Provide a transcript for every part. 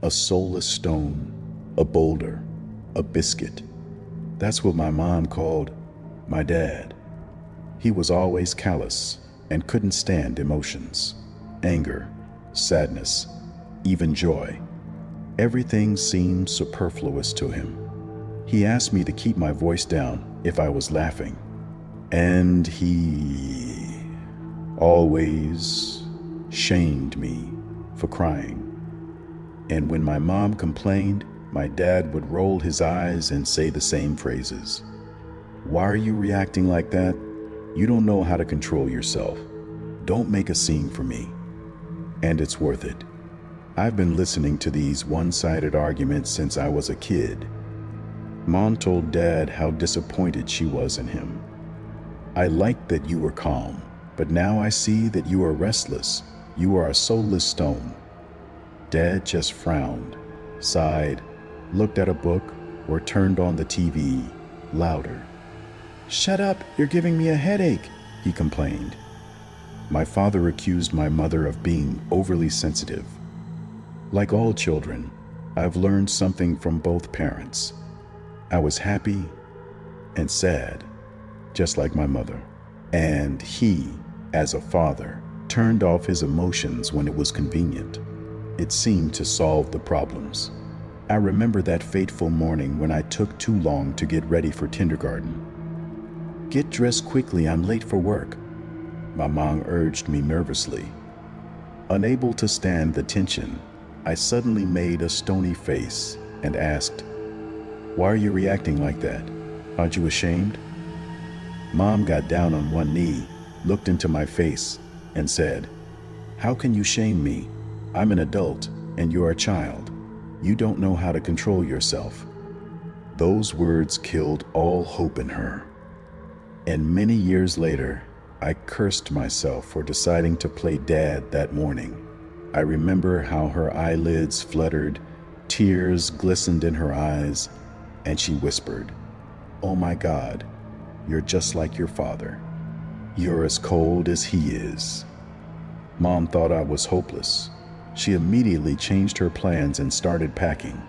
A soulless stone, a boulder, a biscuit. That's what my mom called my dad. He was always callous and couldn't stand emotions. Anger, sadness, even joy. Everything seemed superfluous to him. He asked me to keep my voice down if I was laughing. And he always shamed me for crying. And when my mom complained, my dad would roll his eyes and say the same phrases. Why are you reacting like that? You don't know how to control yourself. Don't make a scene for me. And it's worth it. I've been listening to these one-sided arguments since I was a kid. Mom told Dad how disappointed she was in him. I liked that you were calm, but now I see that you are restless. You are a soulless stone. Dad just frowned, sighed, looked at a book, or turned on the TV louder. "Shut up, you're giving me a headache," he complained. My father accused my mother of being overly sensitive. Like all children, I've learned something from both parents. I was happy and sad, just like my mother. And he, as a father, turned off his emotions when it was convenient. It seemed to solve the problems. I remember that fateful morning when I took too long to get ready for kindergarten. "Get dressed quickly, I'm late for work," my mom urged me nervously. Unable to stand the tension, I suddenly made a stony face and asked, "Why are you reacting like that? Aren't you ashamed?" Mom got down on one knee, looked into my face, and said, "How can you shame me? I'm an adult and you're a child. You don't know how to control yourself." Those words killed all hope in her. And many years later, I cursed myself for deciding to play dad that morning. I remember how her eyelids fluttered, tears glistened in her eyes, and she whispered, "Oh my God, you're just like your father. You're as cold as he is." Mom thought I was hopeless. She immediately changed her plans and started packing.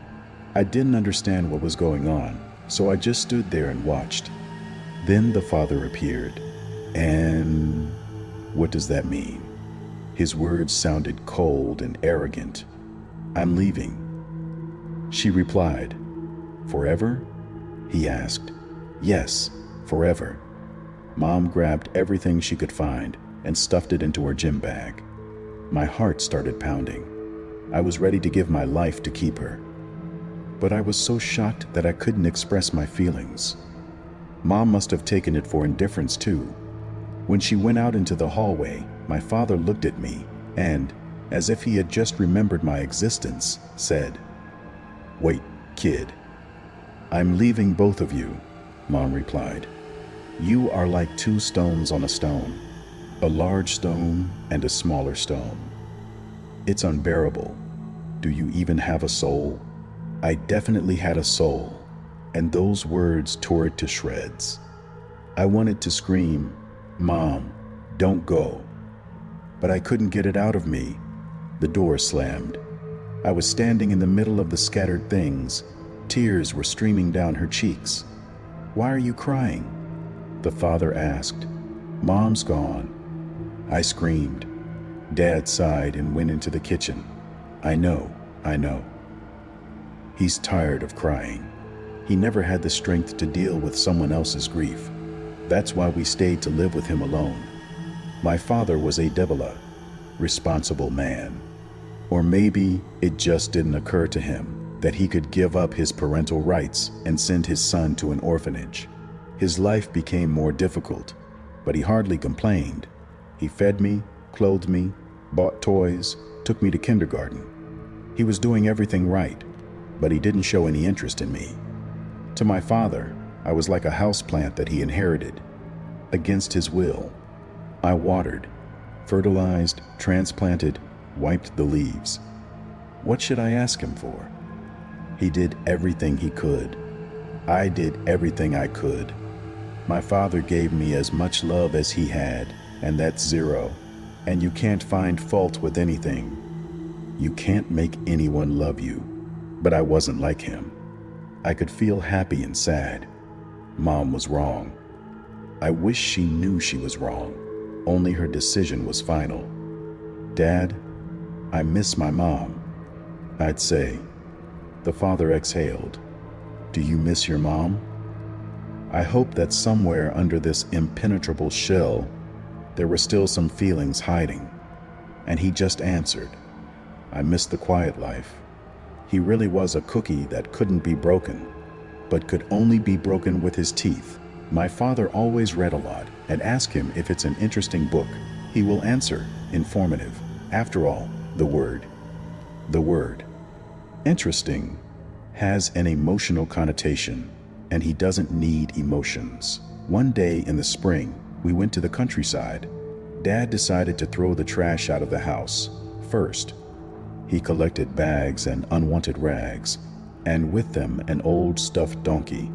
I didn't understand what was going on, so I just stood there and watched. Then the father appeared. And what does that mean? His words sounded cold and arrogant. "I'm leaving." She replied, "Forever?" he asked. "Yes, forever." Mom grabbed everything she could find and stuffed it into her gym bag. My heart started pounding. I was ready to give my life to keep her. But I was so shocked that I couldn't express my feelings. Mom must have taken it for indifference too. When she went out into the hallway, my father looked at me and, as if he had just remembered my existence, said, "Wait, kid." "I'm leaving both of you," Mom replied. "You are like two stones on a stone, a large stone and a smaller stone. It's unbearable. Do you even have a soul?" I definitely had a soul, and those words tore it to shreds. I wanted to scream, "Mom, don't go." But I couldn't get it out of me. The door slammed. I was standing in the middle of the scattered things. Tears were streaming down her cheeks. "Why are you crying?" the father asked. "Mom's gone." I screamed. Dad sighed and went into the kitchen. I know. He's tired of crying. He never had the strength to deal with someone else's grief. That's why we stayed to live with him alone. My father was a devila, responsible man. Or maybe it just didn't occur to him that he could give up his parental rights and send his son to an orphanage. His life became more difficult, but he hardly complained. He fed me, clothed me, bought toys, took me to kindergarten. He was doing everything right, but he didn't show any interest in me. To my father, I was like a houseplant that he inherited. Against his will, I watered, fertilized, transplanted, wiped the leaves. What should I ask him for? He did everything he could. I did everything I could. My father gave me as much love as he had, and that's zero. And you can't find fault with anything. You can't make anyone love you. But I wasn't like him. I could feel happy and sad. Mom was wrong. I wish she knew she was wrong. Only her decision was final. Dad, I miss my mom. I'd say. The father exhaled. Do you miss your mom? I hoped that somewhere under this impenetrable shell, there were still some feelings hiding. And he just answered, I miss the quiet life. He really was a cookie that couldn't be broken, but could only be broken with his teeth. My father always read a lot, and ask him if it's an interesting book. He will answer, informative. After all, the word. Interesting has an emotional connotation, and he doesn't need emotions. One day in the spring, we went to the countryside. Dad decided to throw the trash out of the house first. He collected bags and unwanted rags, and with them an old stuffed donkey.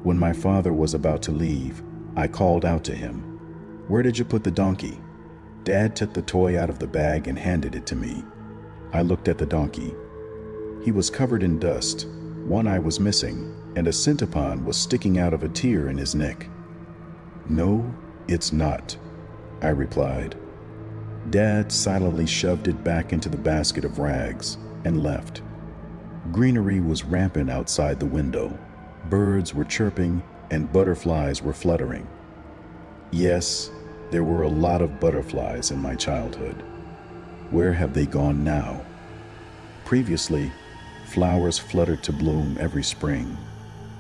When my father was about to leave, I called out to him, Where did you put the donkey? Dad took the toy out of the bag and handed it to me. I looked at the donkey. He was covered in dust, one eye was missing, and a centipede was sticking out of a tear in his neck. No, it's not, I replied. Dad silently shoved it back into the basket of rags and left. Greenery was rampant outside the window. Birds were chirping and butterflies were fluttering. Yes, there were a lot of butterflies in my childhood. Where have they gone now? Previously, flowers fluttered to bloom every spring,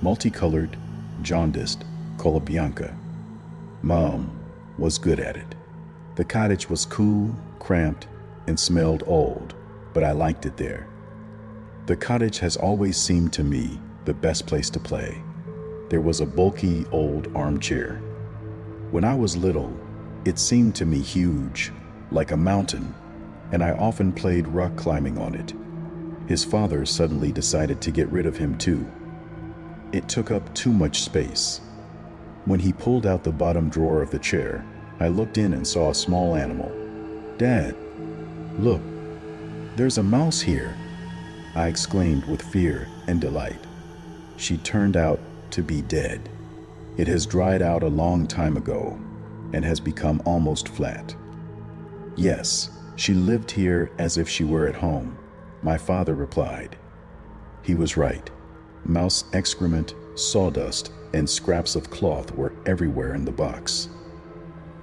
multicolored, jaundiced, cola bianca. Mom was good at it. The cottage was cool, cramped, and smelled old, but I liked it there. The cottage has always seemed to me the best place to play. There was a bulky old armchair. When I was little, it seemed to me huge, like a mountain, and I often played rock climbing on it. His father suddenly decided to get rid of him too. It took up too much space. When he pulled out the bottom drawer of the chair, I looked in and saw a small animal. Dad, look, there's a mouse here, I exclaimed with fear and delight. She turned out to be dead. It has dried out a long time ago and has become almost flat. Yes, she lived here as if she were at home, my father replied. He was right. Mouse excrement, sawdust, and scraps of cloth were everywhere in the box.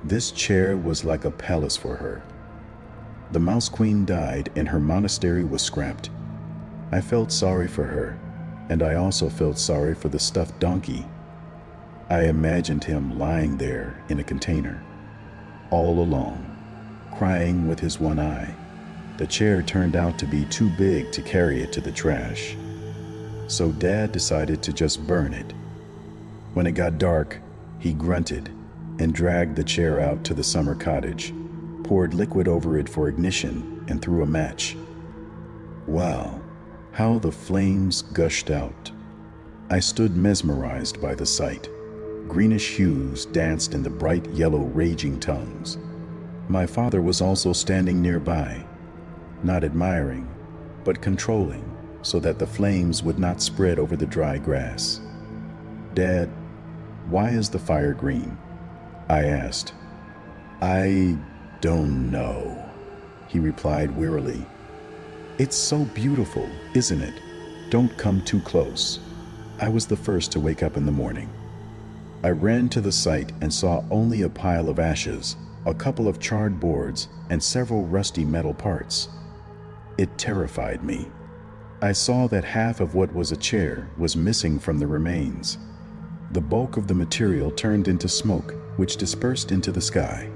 This chair was like a palace for her. The Mouse Queen died and her monastery was scrapped. I felt sorry for her, and I also felt sorry for the stuffed donkey. I imagined him lying there in a container, all alone, crying with his one eye. The chair turned out to be too big to carry it to the trash. So Dad decided to just burn it. When it got dark, he grunted and dragged the chair out to the summer cottage, poured liquid over it for ignition, and threw a match. Wow, how the flames gushed out. I stood mesmerized by the sight. Greenish hues danced in the bright yellow raging tongues. My father was also standing nearby, not admiring, but controlling so that the flames would not spread over the dry grass. Dad, why is the fire green? I asked. I don't know, he replied wearily. It's so beautiful, isn't it? Don't come too close. I was the first to wake up in the morning. I ran to the site and saw only a pile of ashes, a couple of charred boards, and several rusty metal parts. It terrified me. I saw that half of what was a chair was missing from the remains. The bulk of the material turned into smoke, which dispersed into the sky.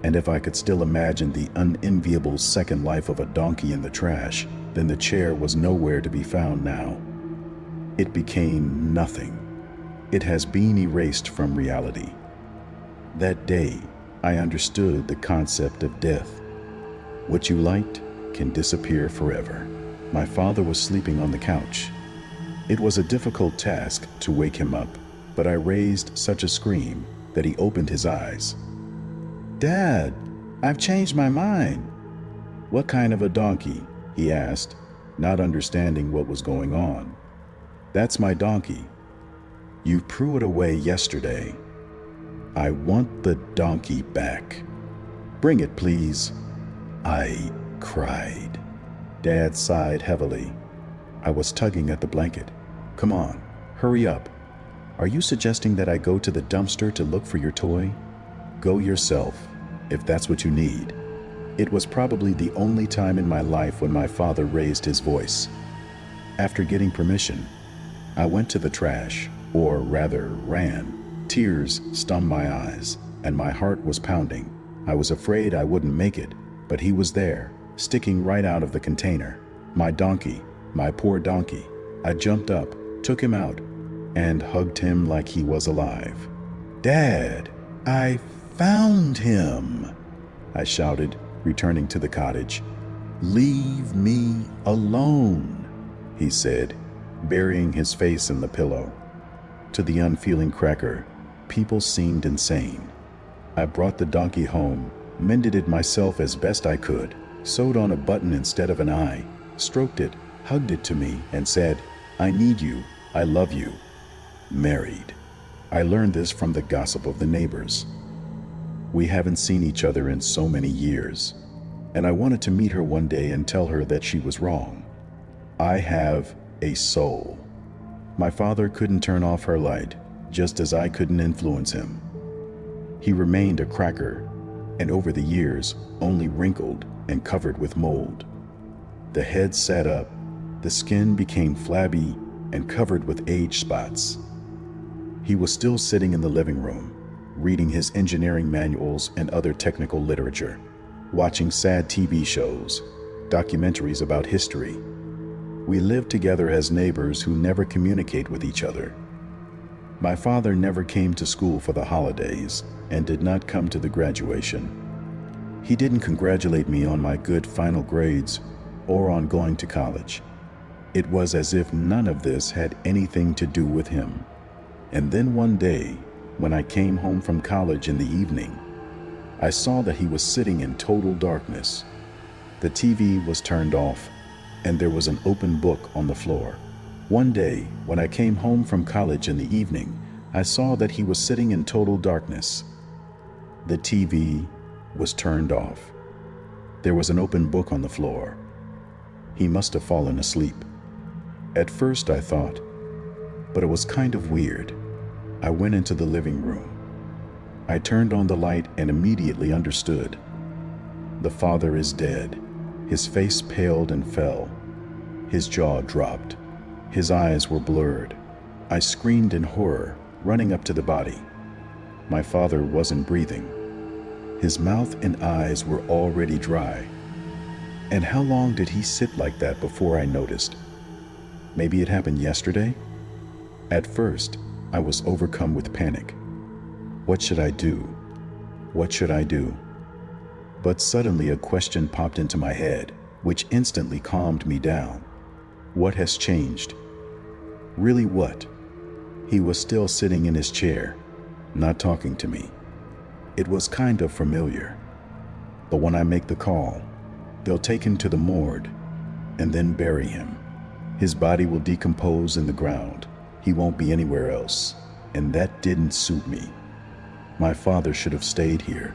And if I could still imagine the unenviable second life of a donkey in the trash, then the chair was nowhere to be found now. It became nothing. It has been erased from reality. That day, I understood the concept of death. What you liked can disappear forever. My father was sleeping on the couch. It was a difficult task to wake him up, but I raised such a scream that he opened his eyes. Dad, I've changed my mind. What kind of a donkey? he asked, not understanding what was going on. "That's my donkey. You threw it away yesterday. I want the donkey back. Bring it, please." I cried. Dad sighed heavily. I was tugging at the blanket. "Come on, hurry up. Are you suggesting that I go to the dumpster to look for your toy? Go yourself, if that's what you need." It was probably the only time in my life when my father raised his voice. After getting permission, I went to the trash, or rather ran. Tears stung my eyes, and my heart was pounding. I was afraid I wouldn't make it, but he was there, sticking right out of the container. My donkey, my poor donkey. I jumped up, took him out, and hugged him like he was alive. "Dad, I found him!" I shouted, returning to the cottage. "Leave me alone," he said, burying his face in the pillow. To the unfeeling cracker, people seemed insane. I brought the donkey home, mended it myself as best I could, sewed on a button instead of an eye, stroked it, hugged it to me, and said, "I need you, I love you." Married. I learned this from the gossip of the neighbors. We haven't seen each other in so many years, and I wanted to meet her one day and tell her that she was wrong. I have a soul. My father couldn't turn off her light, just as I couldn't influence him. He remained a cracker, and over the years, only wrinkled and covered with mold. The head sat up, the skin became flabby and covered with age spots. He was still sitting in the living room, reading his engineering manuals and other technical literature, watching sad TV shows, documentaries about history. We lived together as neighbors who never communicate with each other. My father never came to school for the holidays and did not come to the graduation. He didn't congratulate me on my good final grades or on going to college. It was as if none of this had anything to do with him. And then one day, when I came home from college in the evening, I saw that he was sitting in total darkness. The TV was turned off, and there was an open book on the floor. One day, when I came home from college in the evening, I saw that he was sitting in total darkness. The TV was turned off. There was an open book on the floor. He must have fallen asleep. At first I thought, but it was kind of weird. I went into the living room. I turned on the light and immediately understood. The father is dead. His face paled and fell. His jaw dropped. His eyes were blurred. I screamed in horror, running up to the body. My father wasn't breathing. His mouth and eyes were already dry. And how long did he sit like that before I noticed? Maybe it happened yesterday? At first, I was overcome with panic. What should I do? What should I do? But suddenly a question popped into my head, which instantly calmed me down. What has changed? Really what? He was still sitting in his chair, not talking to me. It was kind of familiar. But when I make the call, they'll take him to the morgue and then bury him. His body will decompose in the ground. He won't be anywhere else, and that didn't suit me. My father should have stayed here.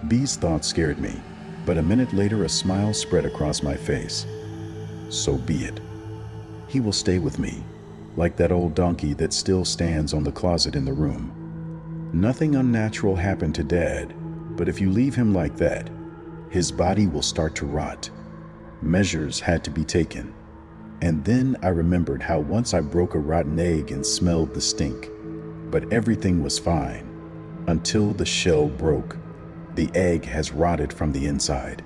These thoughts scared me, but a minute later a smile spread across my face. So be it. He will stay with me, like that old donkey that still stands on the closet in the room. Nothing unnatural happened to Dad, but if you leave him like that, his body will start to rot. Measures had to be taken. And then I remembered how once I broke a rotten egg and smelled the stink. But everything was fine, until the shell broke. The egg has rotted from the inside.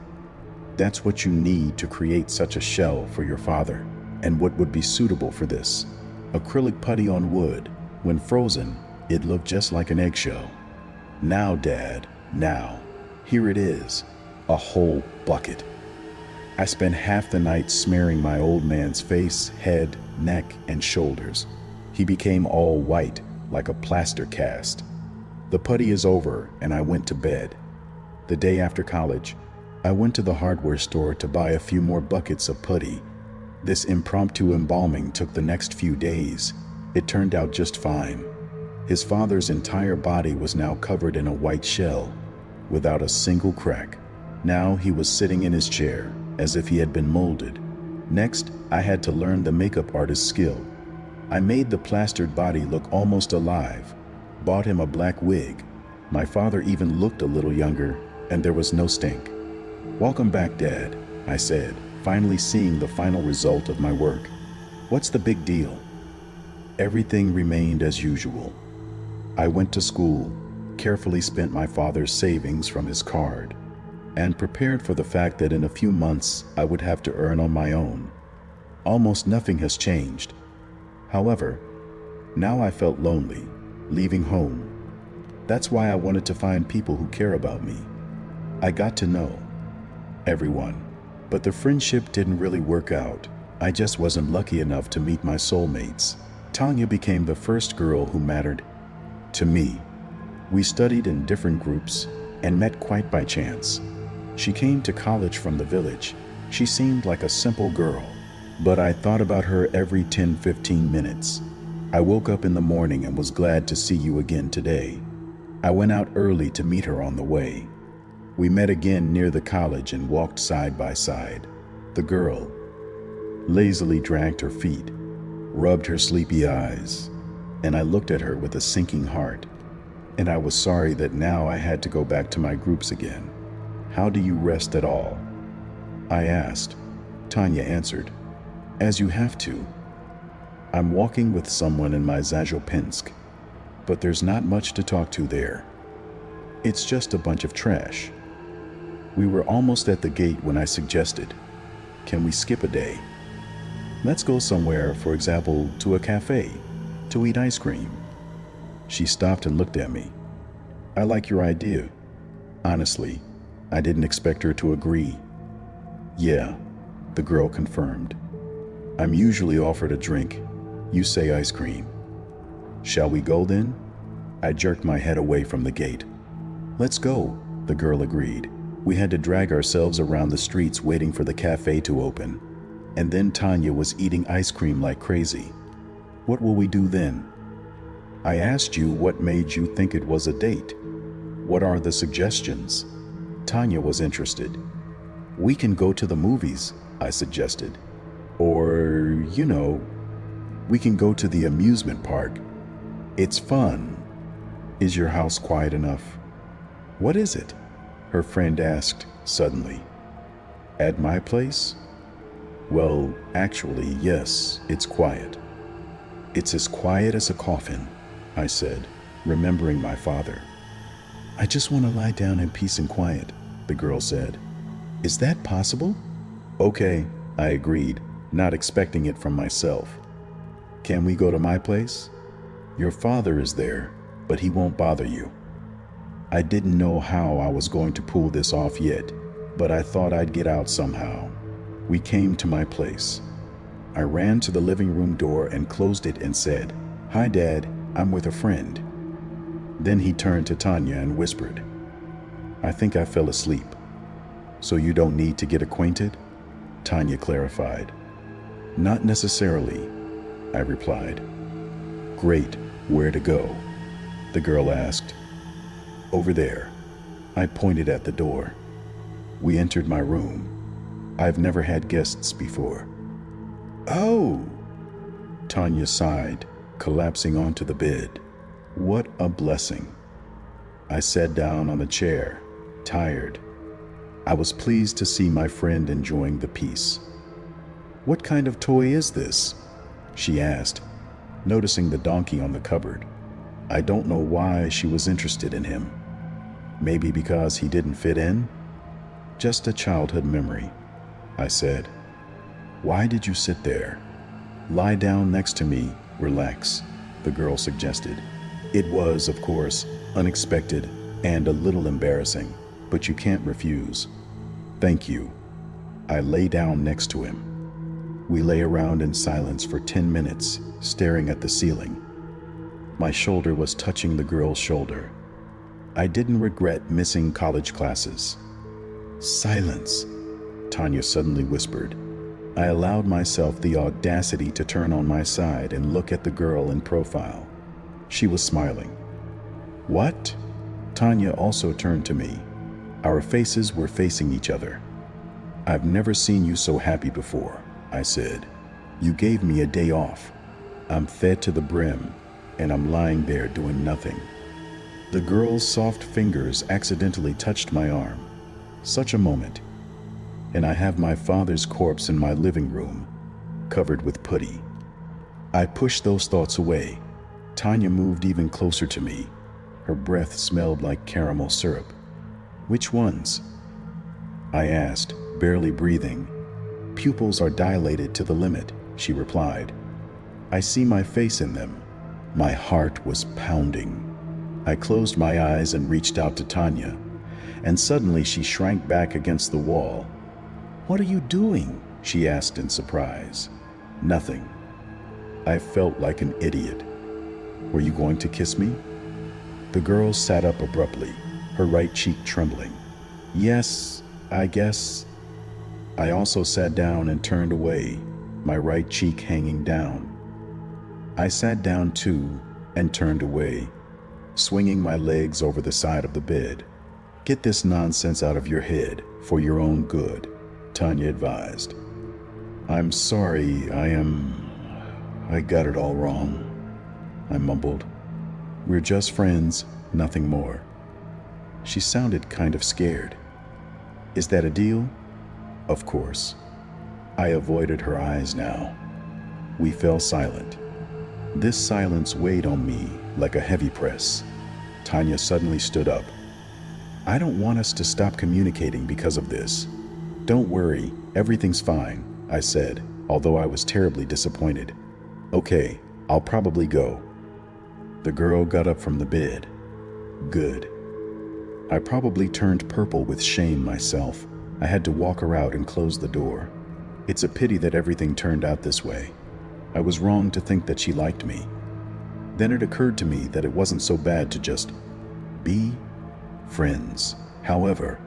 That's what you need to create such a shell for your father. And what would be suitable for this? Acrylic putty on wood. When frozen, it looked just like an eggshell. Now, Dad, now. Here it is, a whole bucket. I spent half the night smearing my old man's face, head, neck, and shoulders. He became all white, like a plaster cast. The putty is over, and I went to bed. The day after college, I went to the hardware store to buy a few more buckets of putty. This impromptu embalming took the next few days. It turned out just fine. His father's entire body was now covered in a white shell, without a single crack. Now he was sitting in his chair, as if he had been molded. Next, I had to learn the makeup artist's skill. I made the plastered body look almost alive, bought him a black wig. My father even looked a little younger, and there was no stink. "Welcome back, Dad," I said, finally seeing the final result of my work. "What's the big deal?" Everything remained as usual. I went to school, carefully spent my father's savings from his card, and prepared for the fact that in a few months I would have to earn on my own. Almost nothing has changed. However, now I felt lonely, leaving home. That's why I wanted to find people who care about me. I got to know everyone, but the friendship didn't really work out. I just wasn't lucky enough to meet my soulmates. Tanya became the first girl who mattered to me. We studied in different groups and met quite by chance. She came to college from the village. She seemed like a simple girl, but I thought about her every 10-15 minutes. I woke up in the morning and was glad to see you again today. I went out early to meet her on the way. We met again near the college and walked side by side. The girl lazily dragged her feet, rubbed her sleepy eyes, and I looked at her with a sinking heart. And I was sorry that now I had to go back to my groups again. "How do you rest at all?" I asked. Tanya answered, "As you have to. I'm walking with someone in my Zajopinsk, but there's not much to talk to there. It's just a bunch of trash." We were almost at the gate when I suggested, "Can we skip a day? Let's go somewhere, for example, to a cafe, to eat ice cream." She stopped and looked at me. "I like your idea." Honestly, I didn't expect her to agree. "Yeah," the girl confirmed. "I'm usually offered a drink. You say ice cream." "Shall we go then?" I jerked my head away from the gate. "Let's go," the girl agreed. We had to drag ourselves around the streets waiting for the cafe to open. And then Tanya was eating ice cream like crazy. "What will we do then?" "I asked you what made you think it was a date. What are the suggestions?" Tanya was interested. "We can go to the movies," I suggested. "Or, we can go to the amusement park. It's fun." "Is your house quiet enough?" "What is it?" her friend asked suddenly. "At my place?" "Well, actually, yes, it's quiet." "It's as quiet as a coffin," I said, remembering my father. "I just want to lie down in peace and quiet," the girl said. "Is that possible?" "Okay," I agreed, not expecting it from myself. "Can we go to my place? Your father is there, but he won't bother you." I didn't know how I was going to pull this off yet, but I thought I'd get out somehow. We came to my place. I ran to the living room door and closed it and said, "Hi, Dad, I'm with a friend." Then he turned to Tanya and whispered, "I think I fell asleep." "So you don't need to get acquainted?" Tanya clarified. "Not necessarily," I replied. "Great, where to go?" the girl asked. "Over there." I pointed at the door. We entered my room. I've never had guests before. "Oh!" Tanya sighed, collapsing onto the bed. "What a blessing." I sat down on the chair, tired. I was pleased to see my friend enjoying the peace. "What kind of toy is this?" she asked, noticing the donkey on the cupboard. I don't know why she was interested in him. Maybe because he didn't fit in? "Just a childhood memory," I said. "Why did you sit there?" "Lie down next to me, relax," the girl suggested. It was, of course, unexpected and a little embarrassing, but you can't refuse. "Thank you." I lay down next to him. We lay around in silence for 10 minutes, staring at the ceiling. My shoulder was touching the girl's shoulder. I didn't regret missing college classes. Silence, Tanya suddenly whispered. I allowed myself the audacity to turn on my side and look at the girl in profile. She was smiling. What? Tanya also turned to me. Our faces were facing each other. I've never seen you so happy before, I said. You gave me a day off. I'm fed to the brim, and I'm lying there doing nothing. The girl's soft fingers accidentally touched my arm. Such a moment. And I have my father's corpse in my living room, covered with putty. I pushed those thoughts away. Tanya moved even closer to me. Her breath smelled like caramel syrup. Which ones? I asked, barely breathing. Pupils are dilated to the limit, she replied. I see my face in them. My heart was pounding. I closed my eyes and reached out to Tanya, and suddenly she shrank back against the wall. What are you doing? She asked in surprise. Nothing. I felt like an idiot. Were you going to kiss me? The girl sat up abruptly, her right cheek trembling. Yes, I guess. I also sat down and turned away, my right cheek hanging down. I sat down too and turned away, swinging my legs over the side of the bed. Get this nonsense out of your head for your own good, Tanya advised. I'm sorry, I got it all wrong, I mumbled. We're just friends, nothing more. She sounded kind of scared. Is that a deal? Of course. I avoided her eyes now. We fell silent. This silence weighed on me like a heavy press. Tanya suddenly stood up. I don't want us to stop communicating because of this. Don't worry, everything's fine, I said, although I was terribly disappointed. Okay, I'll probably go. The girl got up from the bed. Good. I probably turned purple with shame myself. I had to walk her out and close the door. It's a pity that everything turned out this way. I was wrong to think that she liked me. Then it occurred to me that it wasn't so bad to just be friends. However,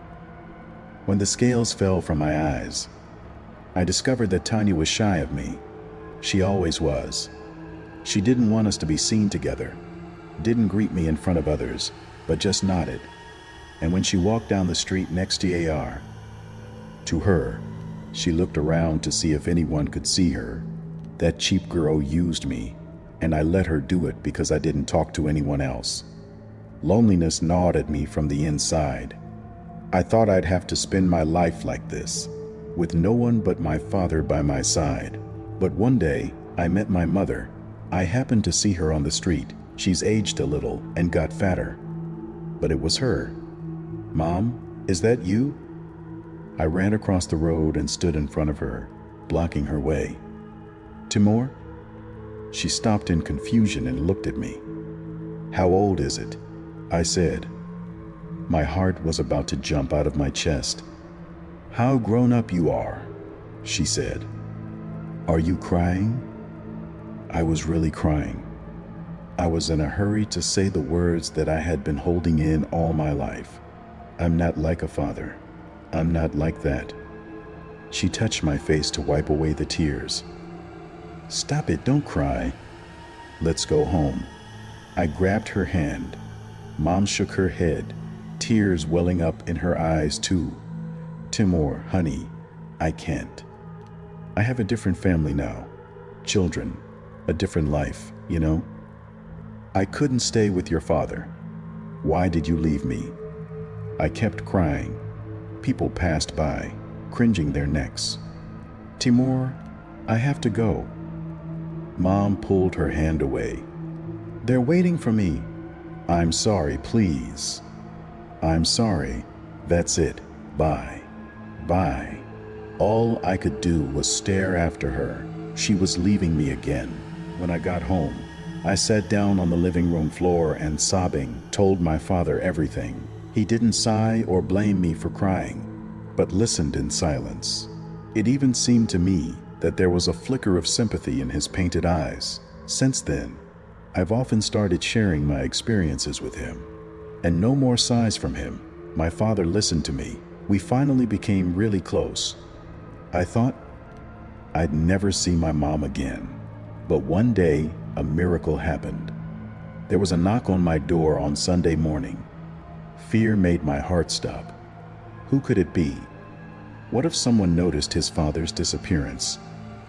when the scales fell from my eyes, I discovered that Tanya was shy of me. She always was. She didn't want us to be seen together, didn't greet me in front of others, but just nodded. And when she walked down the street next to AR, to her, she looked around to see if anyone could see her. That cheap girl used me, and I let her do it because I didn't talk to anyone else. Loneliness gnawed at me from the inside. I thought I'd have to spend my life like this, with no one but my father by my side. But one day, I met my mother. I happened to see her on the street. She's aged a little and got fatter. But it was her. Mom, is that you? I ran across the road and stood in front of her, blocking her way. Timur? She stopped in confusion and looked at me. How old is it? I said. My heart was about to jump out of my chest. How grown up you are, she said. Are you crying? I was really crying. I was in a hurry to say the words that I had been holding in all my life. I'm not like a father. I'm not like that. She touched my face to wipe away the tears. Stop it, don't cry. Let's go home. I grabbed her hand. Mom shook her head, tears welling up in her eyes too. Timur, honey, I can't. I have a different family now. Children, a different life, you know? I couldn't stay with your father. Why did you leave me? I kept crying. People passed by, cringing their necks. Timur, I have to go. Mom pulled her hand away. They're waiting for me. I'm sorry, please. I'm sorry. That's it. Bye. Bye. All I could do was stare after her. She was leaving me again. When I got home, I sat down on the living room floor and, sobbing, told my father everything. He didn't sigh or blame me for crying, but listened in silence. It even seemed to me that there was a flicker of sympathy in his painted eyes. Since then, I've often started sharing my experiences with him. And no more sighs from him. My father listened to me, We finally became really close. I thought I'd never see my mom again. But one day, a miracle happened. There was a knock on my door on Sunday morning. Fear made my heart stop. Who could it be? What if someone noticed his father's disappearance?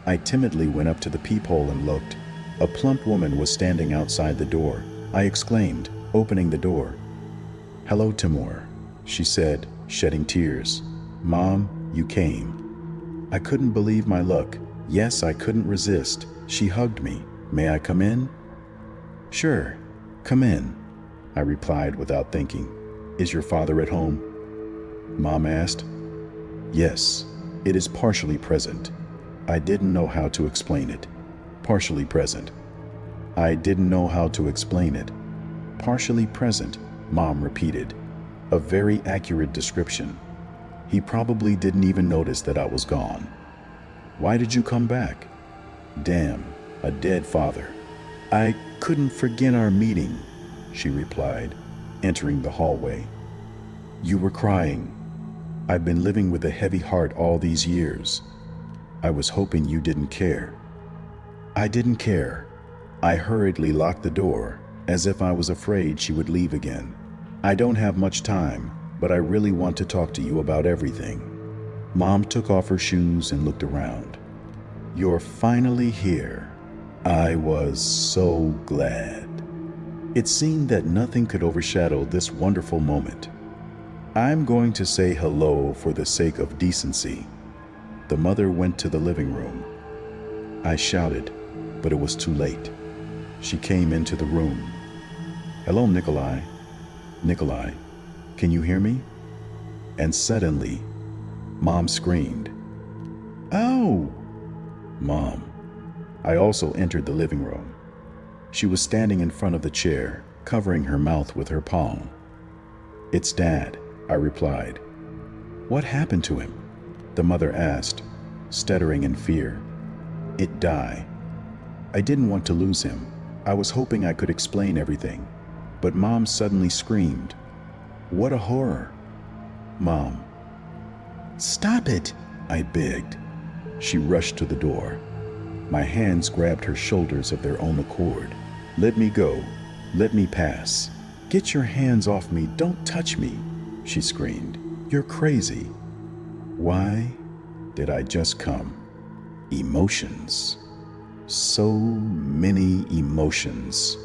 I timidly went up to the peephole and looked. A plump woman was standing outside the door. I exclaimed, opening the door. "Hello, Timur," she said, shedding tears. "Mom, you came." I couldn't believe my luck. Yes, I couldn't resist. She hugged me. "May I come in?" "Sure, come in," I replied without thinking. "Is your father at home?" Mom asked. "Yes, it is partially present." I didn't know how to explain it. Partially present. I didn't know how to explain it. Partially present, Mom repeated. A very accurate description. He probably didn't even notice that I was gone. "Why did you come back?" "Damn, a dead father." "I couldn't forget our meeting," she replied, entering the hallway. "You were crying. I've been living with a heavy heart all these years. I was hoping you didn't care." I didn't care. I hurriedly locked the door, as if I was afraid she would leave again. "I don't have much time, but I really want to talk to you about everything." Mom took off her shoes and looked around. "You're finally here." I was so glad. It seemed that nothing could overshadow this wonderful moment. "I'm going to say hello for the sake of decency." The mother went to the living room. I shouted, but it was too late. She came into the room. "Hello, Nikolai. Nikolai, can you hear me?" And suddenly, Mom screamed, "Oh!" Mom. I also entered the living room. She was standing in front of the chair, covering her mouth with her palm. "It's Dad," I replied. "What happened to him?" the mother asked, stuttering in fear. "It died. I didn't want to lose him. I was hoping I could explain everything. But Mom suddenly screamed, "What a horror!" "Mom." "Stop it," I begged. She rushed to the door. My hands grabbed her shoulders of their own accord. "Let me go. Let me pass." "Get your hands off me. Don't touch me," she screamed. "You're crazy." Why did I just come? Emotions. So many emotions.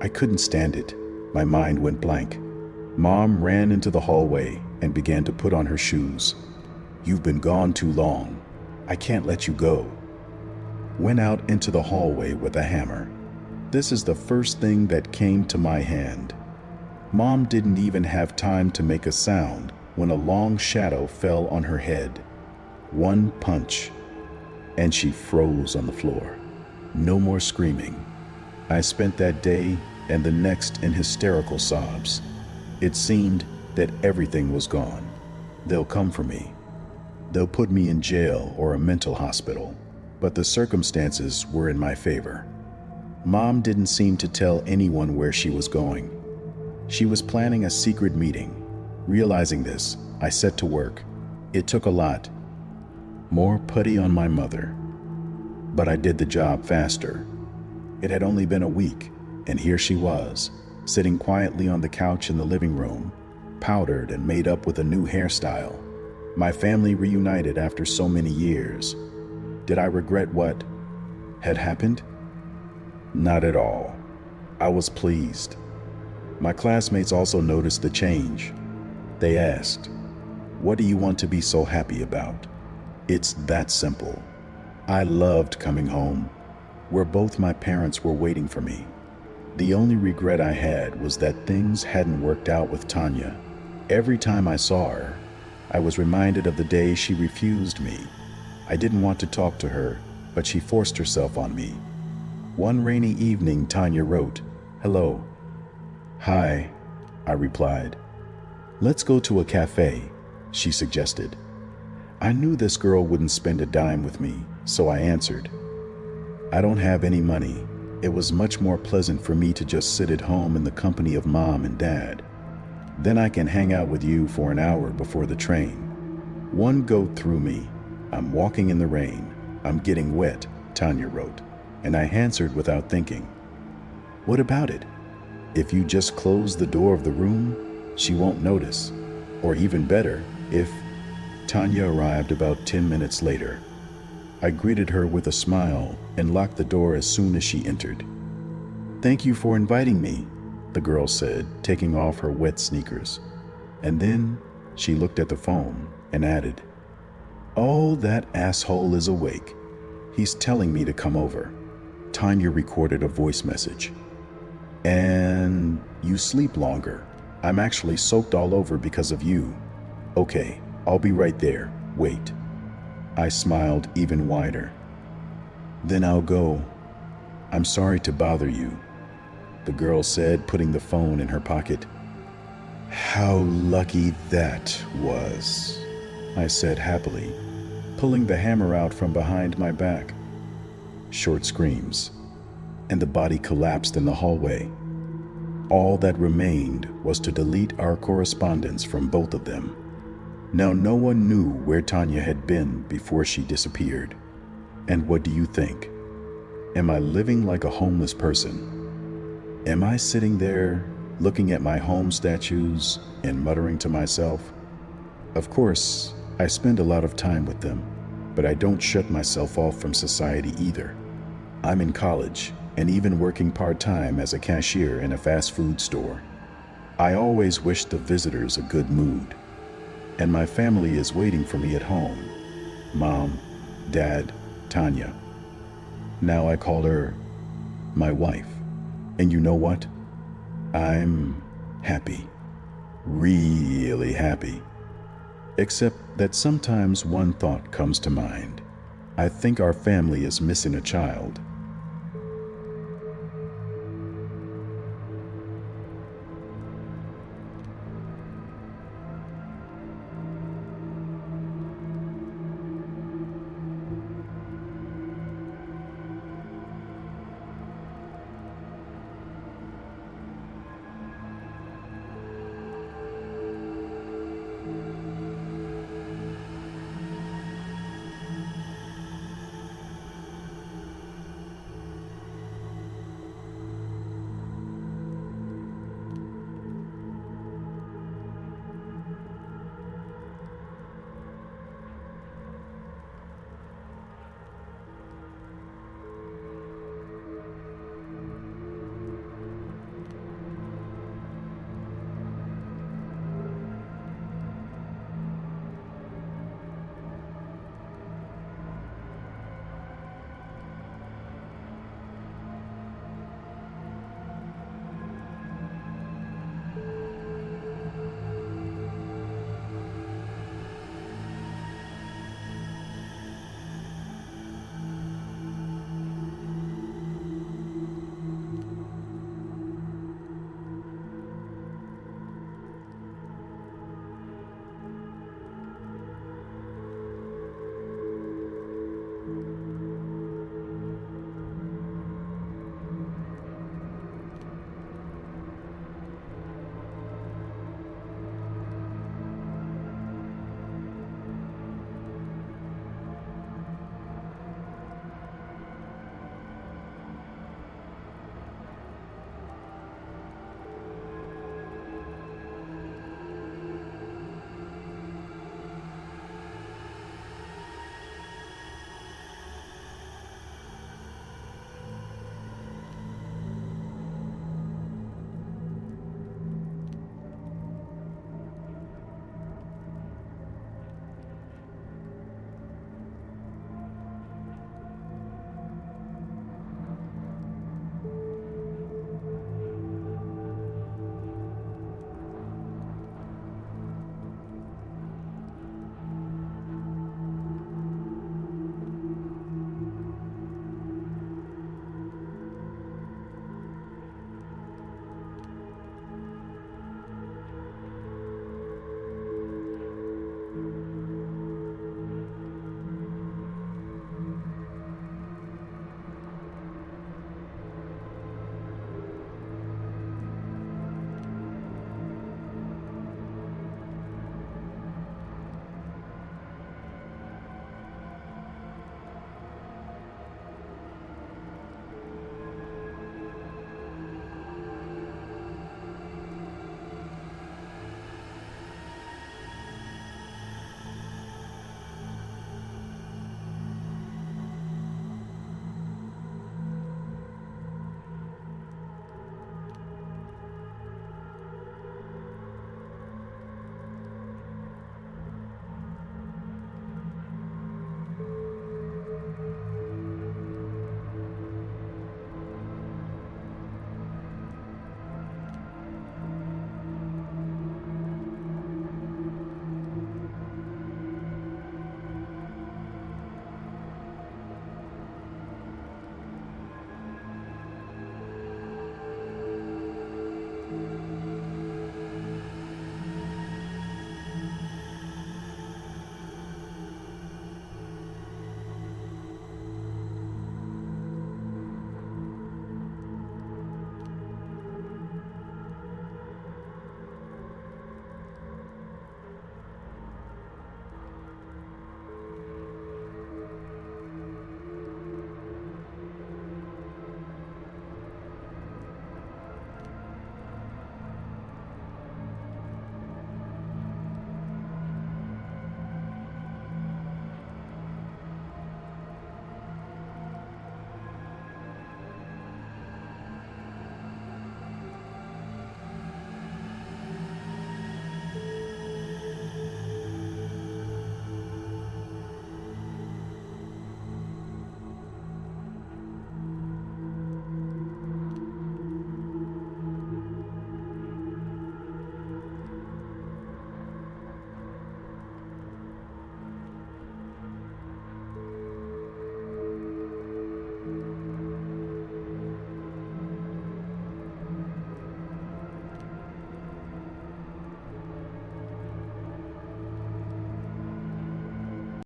I couldn't stand it. My mind went blank. Mom ran into the hallway and began to put on her shoes. "You've been gone too long. I can't let you go." Went out into the hallway with a hammer. This is the first thing that came to my hand. Mom didn't even have time to make a sound when a long shadow fell on her head. One punch, and she froze on the floor. No more screaming. I spent that day and the next in hysterical sobs. It seemed that everything was gone. They'll come for me. They'll put me in jail or a mental hospital. But the circumstances were in my favor. Mom didn't seem to tell anyone where she was going. She was planning a secret meeting. Realizing this, I set to work. It took a lot. More putty on my mother. But I did the job faster. It had only been a week, and here she was, sitting quietly on the couch in the living room, powdered and made up with a new hairstyle. My family reunited after so many years. Did I regret what had happened? Not at all. I was pleased. My classmates also noticed the change. They asked, "What do you want to be so happy about?" It's that simple. I loved coming home, where both my parents were waiting for me. The only regret I had was that things hadn't worked out with Tanya. Every time I saw her, I was reminded of the day she refused me. I didn't want to talk to her, but she forced herself on me. One rainy evening, Tanya wrote, "Hello." "Hi," I replied. "Let's go to a cafe," she suggested. I knew this girl wouldn't spend a dime with me, so I answered, "I don't have any money." It was much more pleasant for me to just sit at home in the company of Mom and Dad. Then I can hang out with you for an hour before the train. One go through me. I'm walking in the rain. I'm getting wet, Tanya wrote, and I answered without thinking. What about it? If you just close the door of the room, she won't notice. Or even better, if... Tanya arrived about 10 minutes later. I greeted her with a smile and locked the door as soon as she entered. Thank you for inviting me, the girl said, taking off her wet sneakers. And then she looked at the phone and added, Oh, that asshole is awake. He's telling me to come over. Tanya recorded a voice message. And you sleep longer. I'm actually soaked all over because of you. Okay, I'll be right there. Wait. I smiled even wider. Then I'll go. I'm sorry to bother you, the girl said, putting the phone in her pocket. How lucky that was, I said happily, pulling the hammer out from behind my back. Short screams, and the body collapsed in the hallway. All that remained was to delete our correspondence from both of them. Now no one knew where Tanya had been before she disappeared. And what do you think? Am I living like a homeless person? Am I sitting there looking at my home statues and muttering to myself? Of course, I spend a lot of time with them, but I don't shut myself off from society either. I'm in college and even working part-time as a cashier in a fast food store. I always wish the visitors a good mood. And my family is waiting for me at home. Mom, Dad, Tanya. Now I call her my wife. And you know what? I'm happy. Really happy. Except that sometimes one thought comes to mind. I think our family is missing a child.